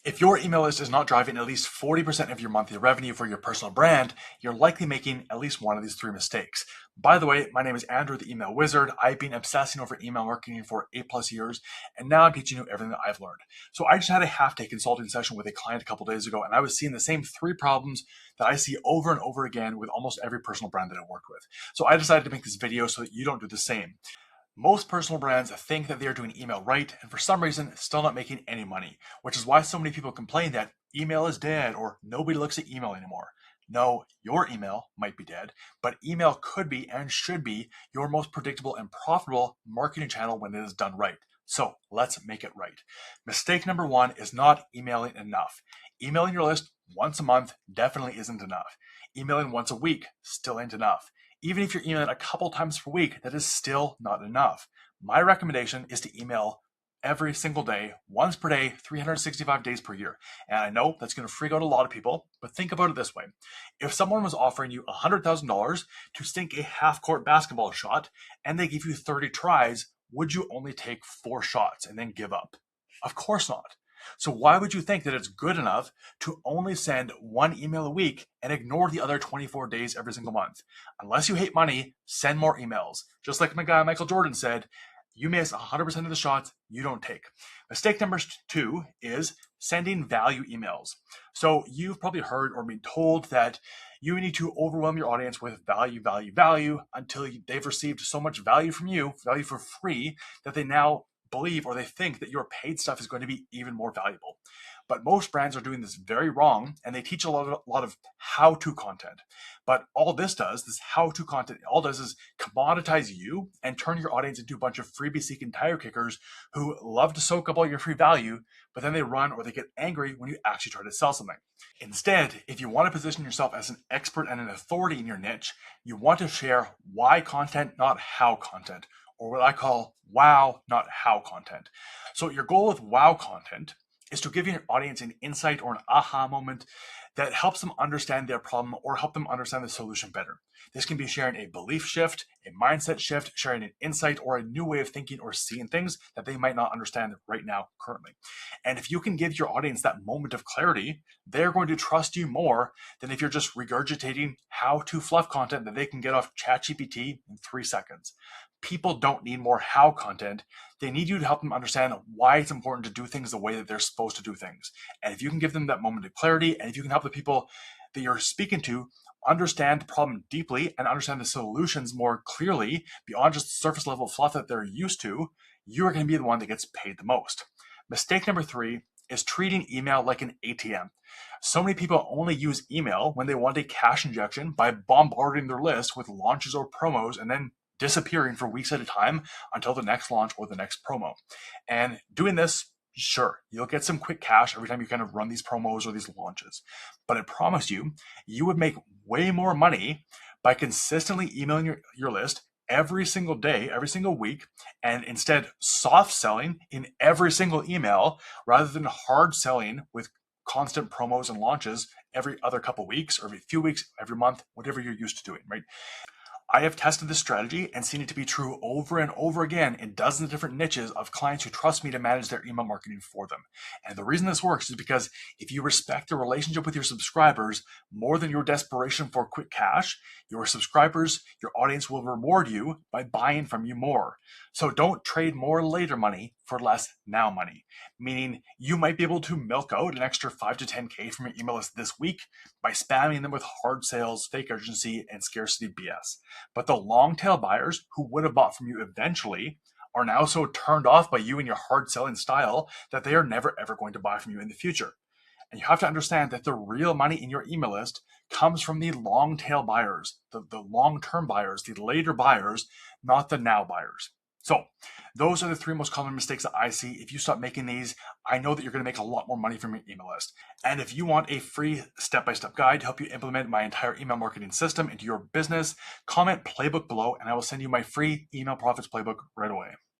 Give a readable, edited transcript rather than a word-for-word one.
If your email list is not driving at least 40% of your monthly revenue for your personal brand, you're likely making at least one of these three mistakes. By the way, my name is Andrew, the Email Wizard. I've been obsessing over email marketing for 8+ years, and now I'm teaching you everything that I've learned. So I just had a half-day consulting session with a client a couple days ago, and I was seeing the same three problems that I see over and over again with almost every personal brand that I've worked with. So I decided to make this video so that you don't do the same. Most personal brands think that they are doing email right, and for some reason, still not making any money, which is why so many people complain that email is dead or nobody looks at email anymore. No, your email might be dead, but email could be and should be your most predictable and profitable marketing channel when it is done right. So let's make it right. Mistake number one is not emailing enough. Emailing your list once a month definitely isn't enough. Emailing once a week still ain't enough. Even if you're emailing a couple times per week, that is still not enough. My recommendation is to email every single day, once per day, 365 days per year. And I know that's going to freak out a lot of people, but think about it this way. If someone was offering you $100,000 to sink a half-court basketball shot and they give you 30 tries, would you only take 4 shots and then give up? Of course not. So why would you think that it's good enough to only send one email a week and ignore the other 24 days every single month? Unless you hate money, send more emails. Just like my guy Michael Jordan said, you miss 100% of the shots you don't take. Mistake number two is sending value emails. So you've probably heard or been told that you need to overwhelm your audience with value until they've received so much value from you, value for free, that they now believe or they think that your paid stuff is going to be even more valuable. But most brands are doing this very wrong, and they teach a lot of how-to content. But all this how-to content, all does is commoditize you and turn your audience into a bunch of freebie-seeking tire kickers who love to soak up all your free value, but then they run or they get angry when you actually try to sell something. Instead, if you want to position yourself as an expert and an authority in your niche, you want to share why content, not how content, or what I call wow, not how content. So your goal with wow content is to give your audience an insight or an aha moment that helps them understand their problem or help them understand the solution better. This can be sharing a belief shift, a mindset shift, sharing an insight, or a new way of thinking or seeing things that they might not understand right now currently. And if you can give your audience that moment of clarity, they're going to trust you more than if you're just regurgitating how-to fluff content that they can get off ChatGPT in 3 seconds. People don't need more how content. They need you to help them understand why it's important to do things the way that they're supposed to do things. And if you can give them that moment of clarity, and if you can help the people that you're speaking to understand the problem deeply and understand the solutions more clearly beyond just surface level fluff that they're used to, you're going to be the one that gets paid the most. Mistake number 3 is treating email like an ATM. So many people only use email when they want a cash injection by bombarding their list with launches or promos and then disappearing for weeks at a time until the next launch or the next promo. And doing this, sure, you'll get some quick cash every time you kind of run these promos or these launches. But I promise you, you would make way more money by consistently emailing your list every single day, every single week, and instead soft selling in every single email rather than hard selling with constant promos and launches every other couple weeks or every few weeks, every month, whatever you're used to doing, right? I have tested this strategy and seen it to be true over and over again in dozens of different niches of clients who trust me to manage their email marketing for them. And the reason this works is because if you respect the relationship with your subscribers more than your desperation for quick cash, your subscribers, your audience will reward you by buying from you more. So don't trade more later money for less now money, meaning you might be able to milk out an extra 5 to 10K from your email list this week by spamming them with hard sales, fake urgency, and scarcity BS. But the long tail buyers who would have bought from you eventually are now so turned off by you and your hard selling style that they are never ever going to buy from you in the future. And you have to understand that the real money in your email list comes from the long tail buyers, the long-term buyers, the later buyers, not the now buyers. So those are the 3 most common mistakes that I see. If you stop making these, I know that you're going to make a lot more money from your email list. And if you want a free step-by-step guide to help you implement my entire email marketing system into your business, comment playbook below and I will send you my free email profits playbook right away.